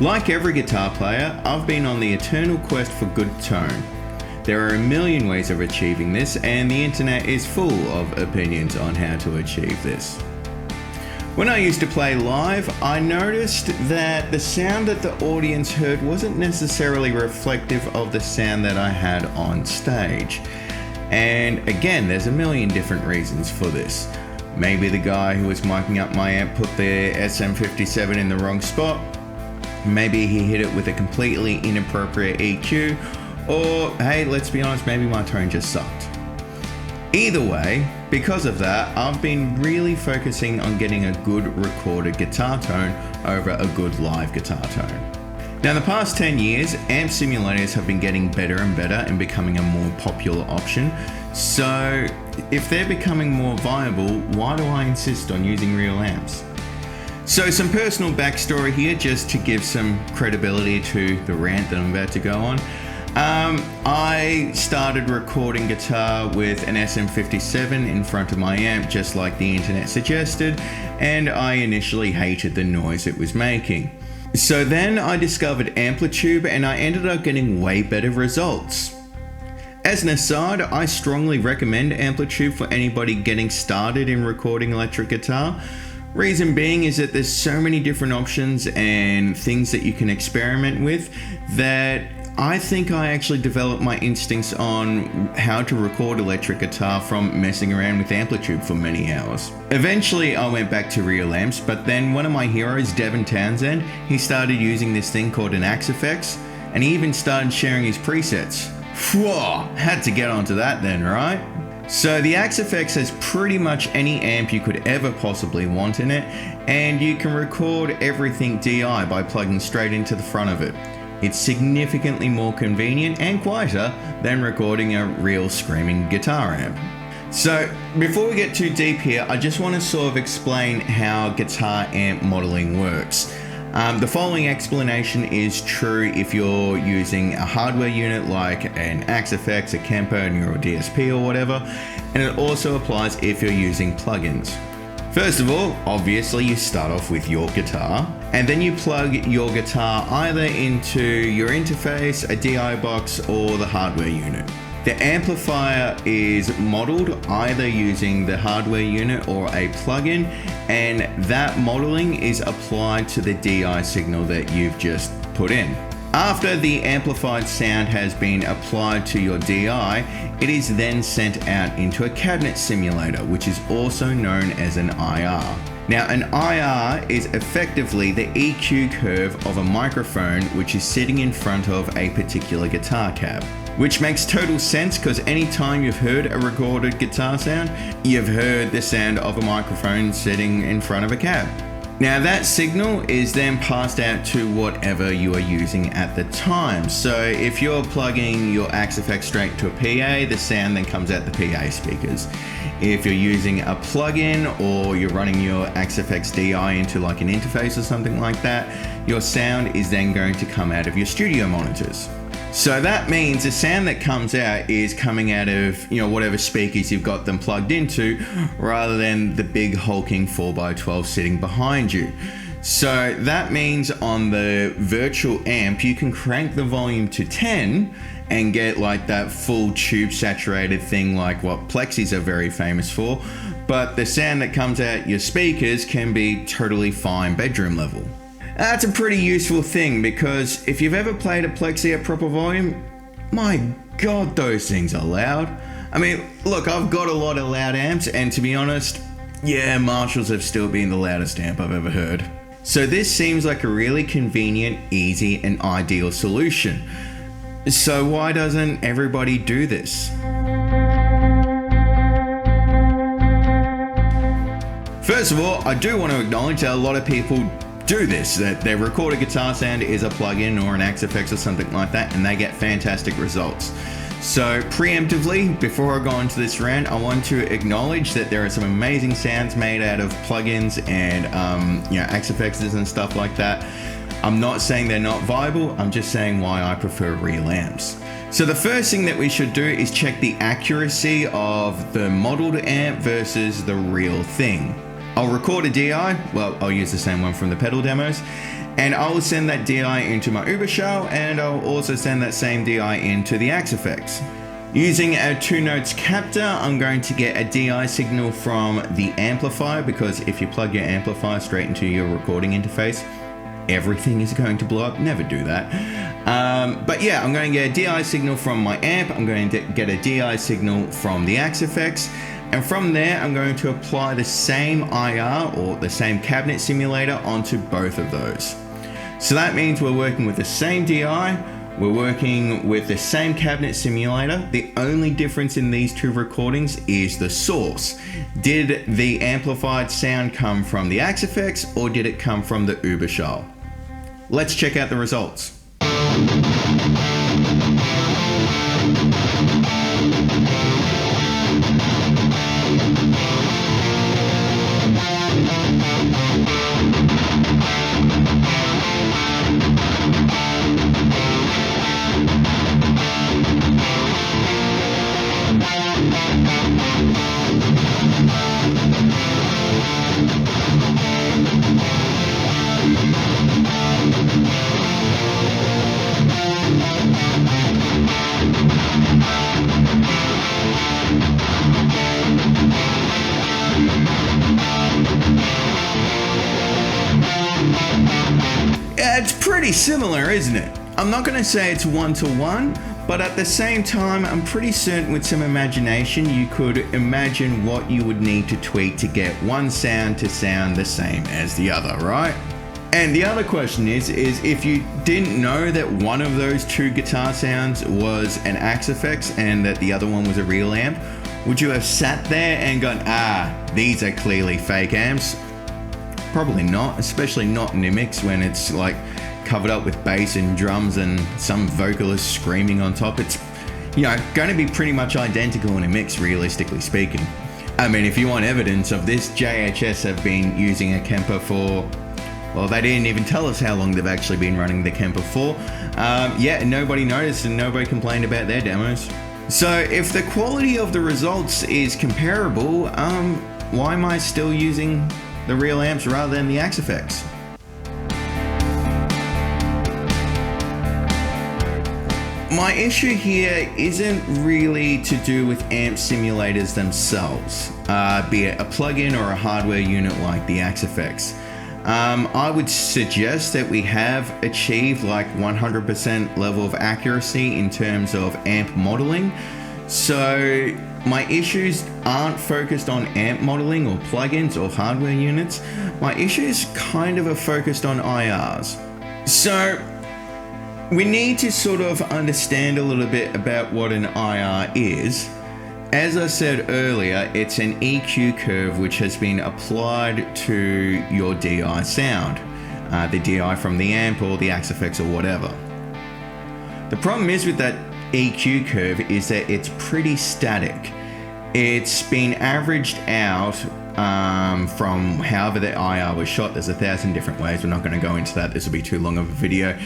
Like every guitar player, I've been on the eternal quest for good tone. There are a million ways of achieving this, and the internet is full of opinions on how to achieve this. When I used to play live, I noticed that the sound that the audience heard wasn't necessarily reflective of the sound that I had on stage. And again, there's a million different reasons for this. Maybe the guy who was miking up my amp put the SM57 in the wrong spot. Maybe he hit it with a completely inappropriate EQ. Or, hey, let's be honest, maybe my tone just sucked. Either way, because of that, I've been really focusing on getting a good recorded guitar tone over a good live guitar tone. Now, in the past 10 years, amp simulators have been getting better and better and becoming a more popular option. So, if they're becoming more viable, why do I insist on using real amps? So, some personal backstory here just to give some credibility to the rant that I'm about to go on. I started recording guitar with an SM57 in front of my amp, just like the internet suggested, and I initially hated the noise it was making. So then I discovered Amplitube and I ended up getting way better results. As an aside, I strongly recommend Amplitube for anybody getting started in recording electric guitar. Reason being is that there's so many different options and things that you can experiment with that I think I actually developed my instincts on how to record electric guitar from messing around with Amplitube for many hours. Eventually I went back to real amps, but then one of my heroes, Devin Townsend, he started using this thing called an Axe-FX, and he even started sharing his presets. Whoa, had to get onto that then, right? So the Axe-FX has pretty much any amp you could ever possibly want in it, and you can record everything DI by plugging straight into the front of it. It's significantly more convenient and quieter than recording a real screaming guitar amp. So before we get too deep here, I just want to sort of explain how guitar amp modeling works. The following explanation is true if you're using a hardware unit like an Axe-FX, a Kemper, a Neural DSP or whatever, and it also applies if you're using plugins. First of all, obviously you start off with your guitar, and then you plug your guitar either into your interface, a DI box, or the hardware unit. The amplifier is modeled either using the hardware unit or a plugin, and that modeling is applied to the DI signal that you've just put in. After the amplified sound has been applied to your DI, it is then sent out into a cabinet simulator, which is also known as an IR. Now, an IR is effectively the EQ curve of a microphone which is sitting in front of a particular guitar cab. Which makes total sense because anytime you've heard a recorded guitar sound, you've heard the sound of a microphone sitting in front of a cab. Now that signal is then passed out to whatever you are using at the time. So if you're plugging your Axe-FX straight to a PA, the sound then comes out the PA speakers. If you're using a plugin or you're running your Axe-FX DI into like an interface or something like that, your sound is then going to come out of your studio monitors. So that means the sound that comes out is coming out of, whatever speakers you've got them plugged into, rather than the big hulking 4x12 sitting behind you. So that means on the virtual amp, you can crank the volume to 10 and get like that full tube saturated thing like what plexis are very famous for. But the sound that comes out your speakers can be totally fine bedroom level. That's a pretty useful thing because if you've ever played a plexi at proper volume, my god, those things are loud. I mean, look, I've got a lot of loud amps, and to be honest, yeah, Marshalls have still been the loudest amp I've ever heard. So this seems like a really convenient, easy, and ideal solution. So why doesn't everybody do this? First of all, I do want to acknowledge that a lot of people do this, that their recorded guitar sound is a plugin or an Axe-FX or something like that, and they get fantastic results. So preemptively, before I go into this rant, I want to acknowledge that there are some amazing sounds made out of plugins and Axe-FXs and stuff like that. I'm not saying they're not viable, I'm just saying why I prefer real amps. So the first thing that we should do is check the accuracy of the modeled amp versus the real thing. I'll record a DI, well, I'll use the same one from the pedal demos, and I will send that DI into my Überschall, and I'll also send that same DI into the Axe-FX. Using a 2 notes captor, I'm going to get a DI signal from the amplifier, because if you plug your amplifier straight into your recording interface, everything is going to blow up. Never do that. But yeah, I'm going to get a DI signal from my amp, I'm going to get a DI signal from the Axe-FX, and from there I'm going to apply the same IR, or the same cabinet simulator, onto both of those. So that means we're working with the same DI, we're working with the same cabinet simulator. The only difference in these two recordings is the source. Did the amplified sound come from the Axe-FX, or did it come from the Überschall? Let's check out the results. It's pretty similar, isn't it? I'm not going to say it's one-to-one, but at the same time, I'm pretty certain with some imagination, you could imagine what you would need to tweak to get one sound to sound the same as the other, right? And the other question is if you didn't know that one of those two guitar sounds was an Axe-FX and that the other one was a real amp, would you have sat there and gone, these are clearly fake amps? Probably not, especially not in a mix when it's like covered up with bass and drums and some vocalist screaming on top. It's, you know, going to be pretty much identical in a mix, realistically speaking. I mean, if you want evidence of this, JHS have been using a Kemper for, well, they didn't even tell us how long they've actually been running the Kemper for. Yeah, nobody noticed and nobody complained about their demos. So if the quality of the results is comparable, why am I still using the real amps rather than the Axe-FX? My issue here isn't really to do with amp simulators themselves, be it a plugin or a hardware unit like the Axe-FX. I would suggest that we have achieved like 100% level of accuracy in terms of amp modeling. So my issues aren't focused on amp modeling or plugins or hardware units. My issues kind of are focused on IRs. So we need to sort of understand a little bit about what an IR is. As I said earlier, it's an EQ curve which has been applied to your DI sound, the DI from the amp or the Axe-FX or whatever. The problem is with that EQ curve is that it's pretty static. It's been averaged out from however the IR was shot. There's 1,000 different ways. We're not going to go into that. This will be too long of a video.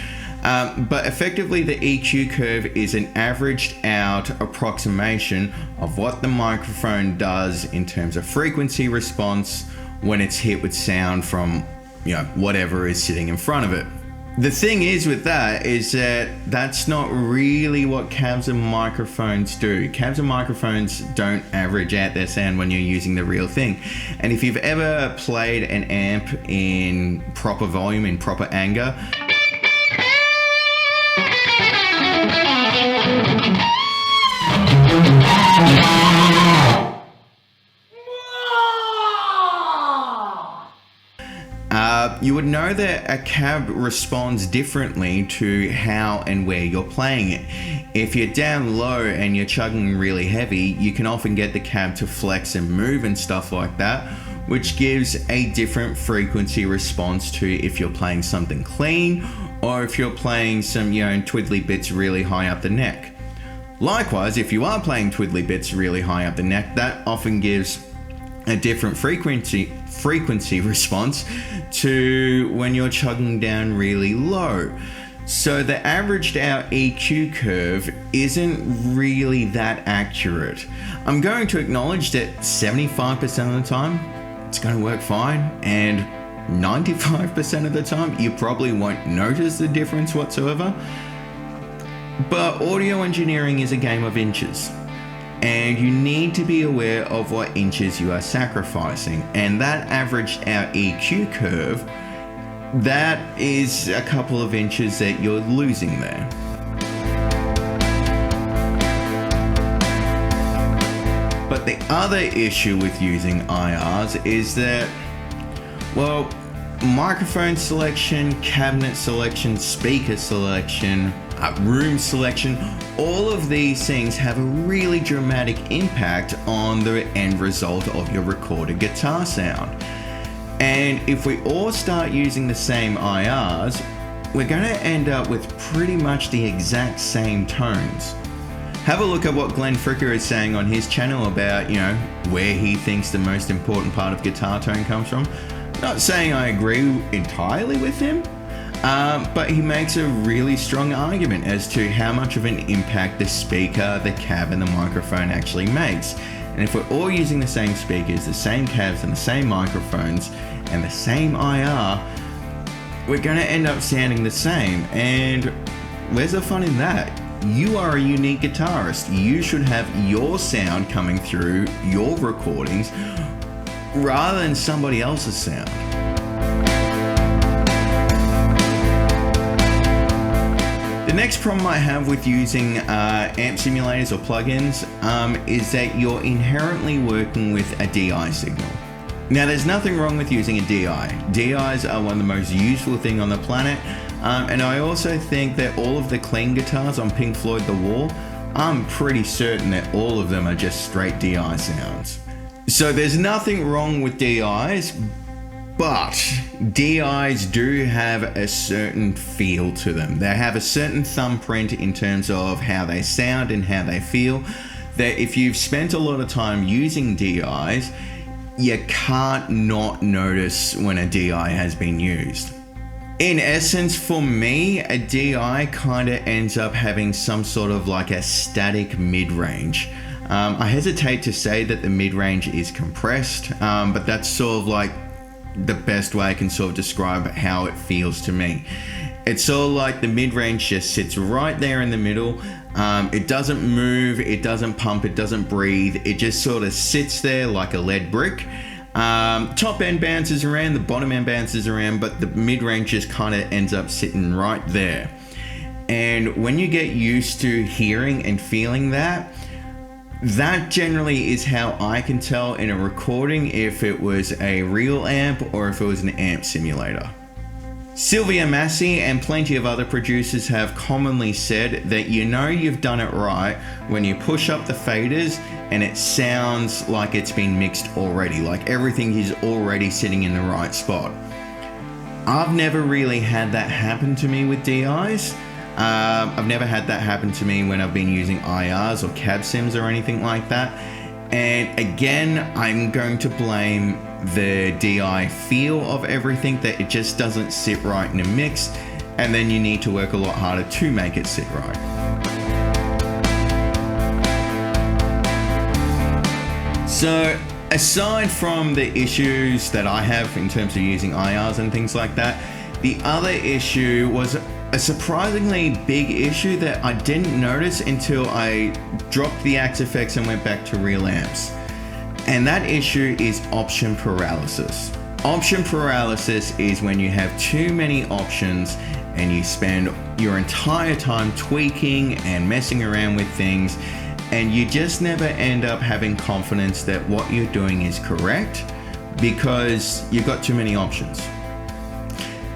But effectively the EQ curve is an averaged out approximation of what the microphone does in terms of frequency response when it's hit with sound from, you know, whatever is sitting in front of it. The thing is with that is that that's not really what cabs and microphones do. Cabs and microphones don't average out their sound when you're using the real thing. And if you've ever played an amp in proper volume, in proper anger, you would know that a cab responds differently to how and where you're playing it. If you're down low and you're chugging really heavy, you can often get the cab to flex and move and stuff like that, which gives a different frequency response to if you're playing something clean or if you're playing some, you know, twiddly bits really high up the neck. Likewise, if you are playing twiddly bits really high up the neck, that often gives a different frequency response to when you're chugging down really low. So the averaged out EQ curve isn't really that accurate. I'm going to acknowledge that 75% of the time it's going to work fine, and 95% of the time you probably won't notice the difference whatsoever. But audio engineering is a game of inches, and you need to be aware of what inches you are sacrificing, and that averaged out EQ curve, that is a couple of inches that you're losing there. But the other issue with using IRs is that, well, microphone selection, cabinet selection, speaker selection, room selection, all of these things have a really dramatic impact on the end result of your recorded guitar sound. And if we all start using the same IRs, we're going to end up with pretty much the exact same tones. Have a look at what Glenn Fricker is saying on his channel about, where he thinks the most important part of guitar tone comes from. Not saying I agree entirely with him, but he makes a really strong argument as to how much of an impact the speaker, the cab, and the microphone actually makes. And if we're all using the same speakers, the same cabs, and the same microphones, and the same IR, we're going to end up sounding the same. And where's the fun in that? You are a unique guitarist. You should have your sound coming through your recordings rather than somebody else's sound. The next problem I have with using amp simulators or plugins is that you're inherently working with a DI signal. Now, there's nothing wrong with using a DI. DIs are one of the most useful things on the planet. And I also think that all of the clean guitars on Pink Floyd The Wall, I'm pretty certain that all of them are just straight DI sounds. So there's nothing wrong with DIs, but DIs do have a certain feel to them. They have a certain thumbprint in terms of how they sound and how they feel, that if you've spent a lot of time using DIs, you can't not notice when a DI has been used. In essence, for me, a DI kind of ends up having some sort of like a static mid-range. I hesitate to say that the mid-range is compressed, but that's sort of like the best way I can sort of describe how it feels to me. It's sort of like the mid-range just sits right there in the middle. It doesn't move, it doesn't pump, it doesn't breathe. It just sort of sits there like a lead brick. Top end bounces around, the bottom end bounces around, but the mid-range just kind of ends up sitting right there. And when you get used to hearing and feeling that generally is how I can tell in a recording if it was a real amp or if it was an amp simulator. Sylvia Massey and plenty of other producers have commonly said that you've done it right when you push up the faders and it sounds like it's been mixed already, like everything is already sitting in the right spot. I've never really had that happen to me with DIs. I've never had that happen to me when I've been using IRs or cab sims or anything like that. And again, I'm going to blame the DI feel of everything, that it just doesn't sit right in a mix, and then you need to work a lot harder to make it sit right. So aside from the issues that I have in terms of using IRs and things like that, the other issue was a surprisingly big issue that I didn't notice until I dropped the Axe-FX and went back to real amps. And that issue is option paralysis. Option paralysis is when you have too many options and you spend your entire time tweaking and messing around with things, and you just never end up having confidence that what you're doing is correct because you've got too many options.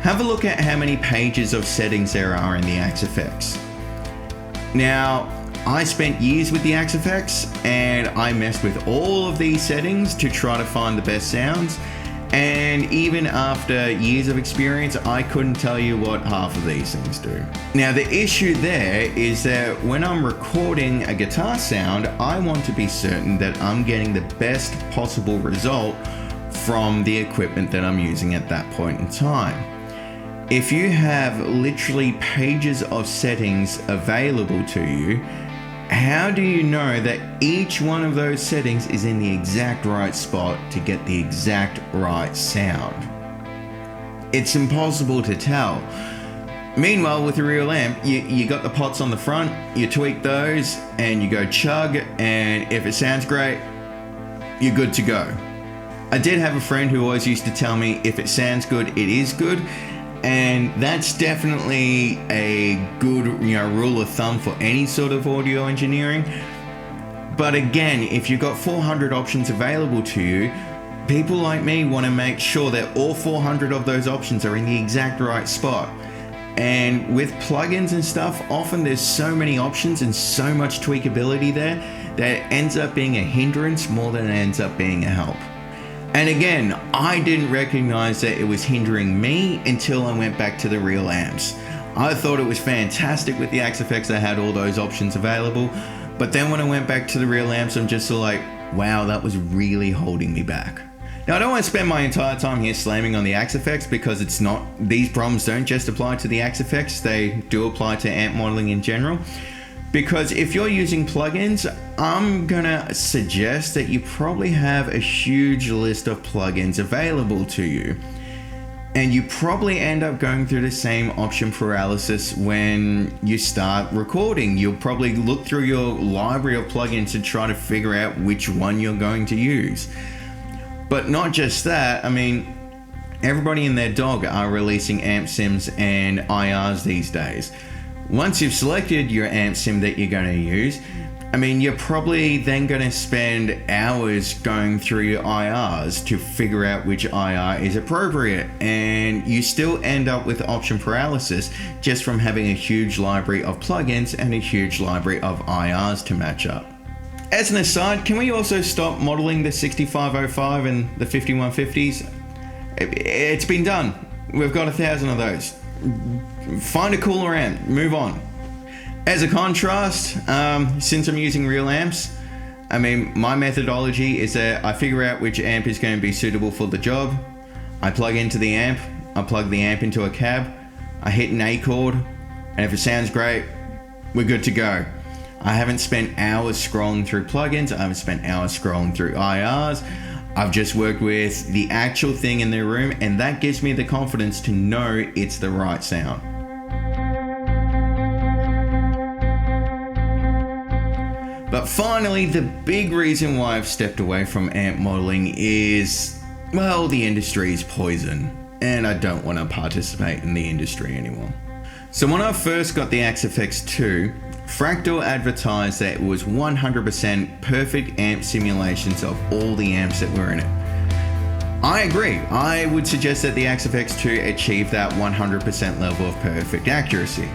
Have a look at how many pages of settings there are in the Axe-FX. Now, I spent years with the Axe-FX and I messed with all of these settings to try to find the best sounds, and even after years of experience, I couldn't tell you what half of these things do. Now, the issue there is that when I'm recording a guitar sound, I want to be certain that I'm getting the best possible result from the equipment that I'm using at that point in time. If you have literally pages of settings available to you, how do you know that each one of those settings is in the exact right spot to get the exact right sound? It's impossible to tell. Meanwhile, with a real amp, you got the pots on the front, you tweak those, and you go chug, and if it sounds great, you're good to go. I did have a friend who always used to tell me, if it sounds good, it is good. And that's definitely a good, rule of thumb for any sort of audio engineering. But again, if you've got 400 options available to you, people like me want to make sure that all 400 of those options are in the exact right spot. And with plugins and stuff, often there's so many options and so much tweakability there that it ends up being a hindrance more than it ends up being a help. And again, I didn't recognize that it was hindering me until I went back to the real amps. I thought it was fantastic with the Axe-FX, I had all those options available. But then when I went back to the real amps, I'm just like, wow, that was really holding me back. Now, I don't want to spend my entire time here slamming on the Axe-FX because it's not, these problems don't just apply to the Axe-FX, they do apply to amp modeling in general. Because if you're using plugins, I'm gonna suggest that you probably have a huge list of plugins available to you. And you probably end up going through the same option paralysis when you start recording. You'll probably look through your library of plugins to try to figure out which one you're going to use. But not just that, I mean, everybody and their dog are releasing amp sims and IRs these days. Once you've selected your amp sim that you're going to use, I mean, you're probably then going to spend hours going through your IRs to figure out which IR is appropriate, and you still end up with option paralysis just from having a huge library of plugins and a huge library of IRs to match up. As an aside, can we also stop modeling the 6505 and the 5150s? It's been done. We've got 1,000 of those. Find a cooler amp, move on. As a contrast, since I'm using real amps, I mean, my methodology is that I figure out which amp is going to be suitable for the job. I plug into the amp, I plug the amp into a cab, I hit an A chord, and if it sounds great, we're good to go. I haven't spent hours scrolling through plugins, I haven't spent hours scrolling through IRs. I've just worked with the actual thing in their room, and that gives me the confidence to know it's the right sound. But finally, the big reason why I've stepped away from amp modeling is, well, the industry is poison, and I don't want to participate in the industry anymore. So when I first got the Axe-FX 2, Fractal advertised that it was 100% perfect amp simulations of all the amps that were in it. I agree. I would suggest that the Axe-FX 2 achieved that 100% level of perfect accuracy.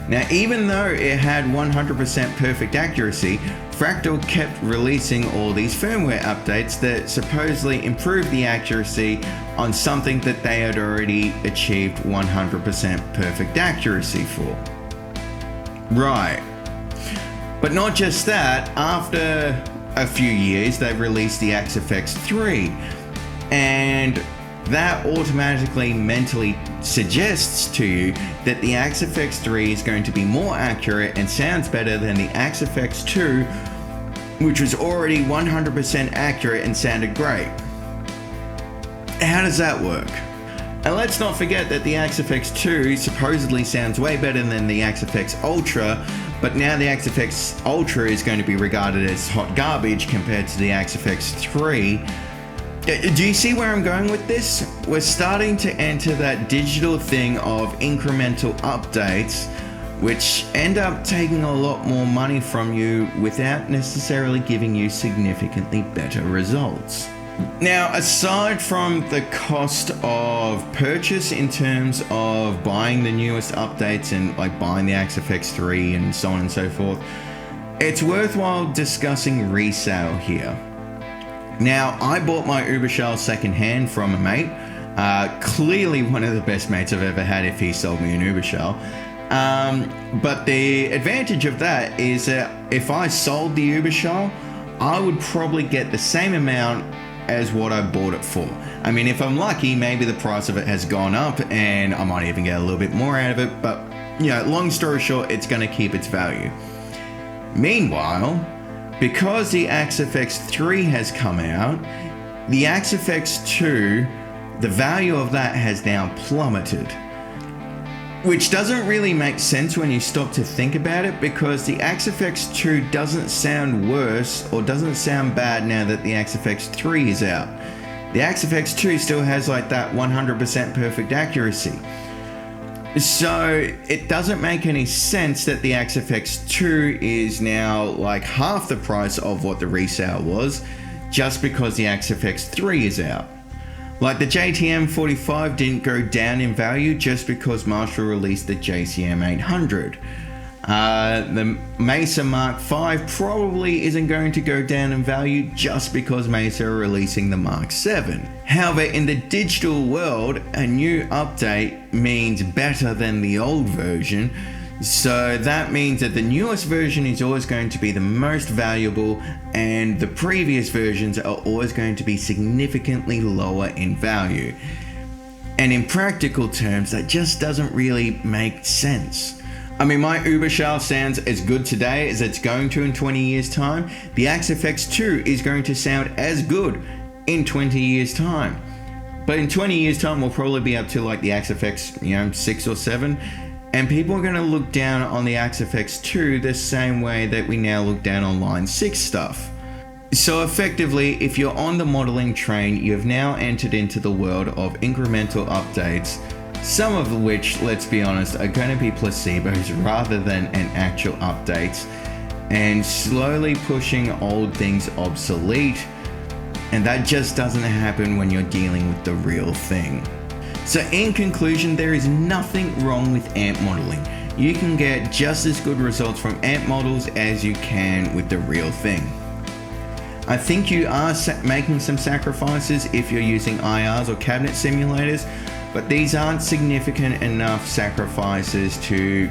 Now, even though it had 100% perfect accuracy, Fractal kept releasing all these firmware updates that supposedly improved the accuracy on something that they had already achieved 100% perfect accuracy for. Right. But not just that, after a few years they've released the Axe-FX 3, and that automatically mentally suggests to you that the Axe-FX 3 is going to be more accurate and sounds better than the Axe-FX 2, which was already 100% accurate and sounded great. How does that work? And let's not forget that the Axe-FX 2 supposedly sounds way better than the Axe-FX Ultra, but now the Axe-FX Ultra is going to be regarded as hot garbage compared to the Axe-FX 3. Do you see where I'm going with this? We're starting to enter that digital thing of incremental updates, which end up taking a lot more money from you without necessarily giving you significantly better results. Now, aside from the cost of purchase in terms of buying the newest updates and like buying the Axe-FX 3 and so on and so forth, it's worthwhile discussing resale here. Now, I bought my Ubershell secondhand from a mate, clearly one of the best mates I've ever had if he sold me an Ubershell. But the advantage of that is that if I sold the Ubershell, I would probably get the same amount as what I bought it for. I mean, if I'm lucky, maybe the price of it has gone up and I might even get a little bit more out of it, but you know, long story short, it's going to keep its value. Meanwhile, because the Axe-FX 3 has come out, the Axe-FX 2, the value of that has now plummeted. Which doesn't really make sense when you stop to think about it, because the Axe-FX 2 doesn't sound worse or doesn't sound bad now that the Axe-FX 3 is out. The Axe-FX 2 still has like that 100% perfect accuracy. So it doesn't make any sense that the Axe-FX 2 is now like half the price of what the resale was, just because the Axe-FX 3 is out. Like the JTM 45 didn't go down in value just because Marshall released the JCM 800. The Mesa Mark V probably isn't going to go down in value just because Mesa are releasing the Mark VII. However, in the digital world, a new update means better than the old version. So that means that the newest version is always going to be the most valuable, and the previous versions are always going to be significantly lower in value. And in practical terms, that just doesn't really make sense. I mean, my Uberschall sounds as good today as it's going to in 20 years time. The Axe-FX 2 is going to sound as good in 20 years time. But in 20 years time, we'll probably be up to like the Axe-FX, 6 or 7. And people are going to look down on the Axe-FX 2 the same way that we now look down on Line 6 stuff. So effectively, if you're on the modeling train, you've now entered into the world of incremental updates, some of which, let's be honest, are going to be placebos rather than an actual update, and slowly pushing old things obsolete. And that just doesn't happen when you're dealing with the real thing. So in conclusion, there is nothing wrong with AMP modeling. You can get just as good results from AMP models as you can with the real thing. I think you are making some sacrifices if you're using IRs or cabinet simulators, but these aren't significant enough sacrifices to,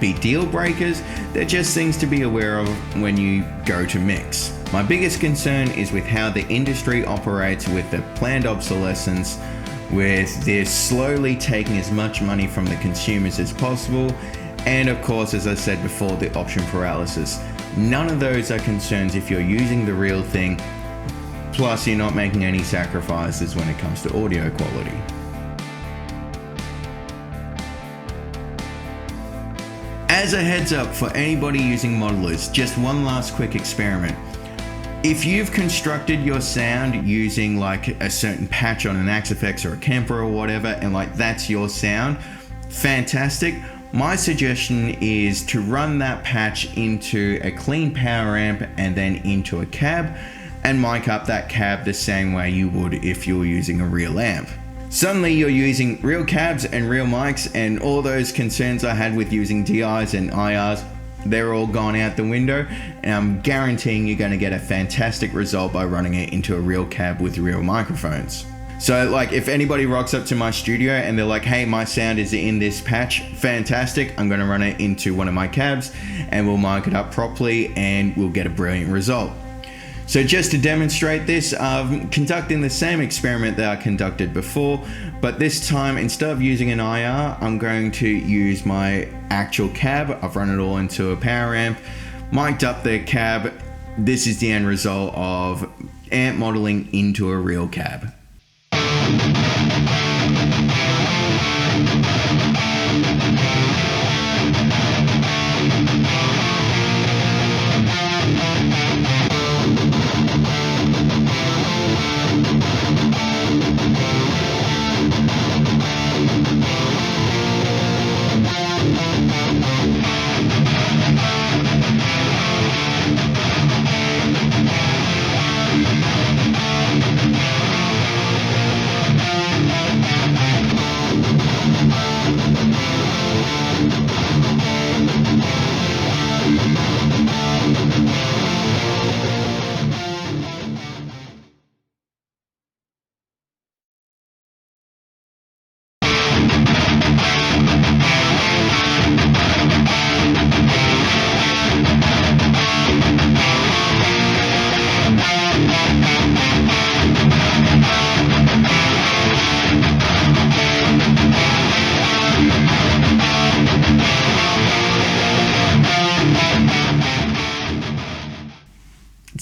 be deal breakers. They're just things to be aware of when you go to mix. My biggest concern is with how the industry operates with the planned obsolescence, with this slowly taking as much money from the consumers as possible, and of course, as I said before, the option paralysis. None of those are concerns if you're using the real thing, plus you're not making any sacrifices when it comes to audio quality. As a heads up for anybody using modelers, just one last quick experiment. If you've constructed your sound using like a certain patch on an Axe-FX or a Kemper or whatever, and like that's your sound, fantastic. My suggestion is to run that patch into a clean power amp and then into a cab, and mic up that cab the same way you would if you were using a real amp. Suddenly you're using real cabs and real mics, and all those concerns I had with using DIs and IRs, they're all gone out the window, and I'm guaranteeing you're going to get a fantastic result by running it into a real cab with real microphones. So like if anybody rocks up to my studio and they're like, hey, my sound is in this patch, fantastic, I'm going to run it into one of my cabs and we'll mic it up properly and we'll get a brilliant result. So just to demonstrate this, I'm conducting the same experiment that I conducted before, but this time instead of using an IR, I'm going to use my actual cab. I've run it all into a power amp, mic'd up the cab. This is the end result of amp modeling into a real cab.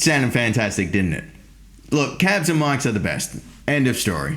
Sounded fantastic, didn't it? Look, cabs and mics are the best. End of story.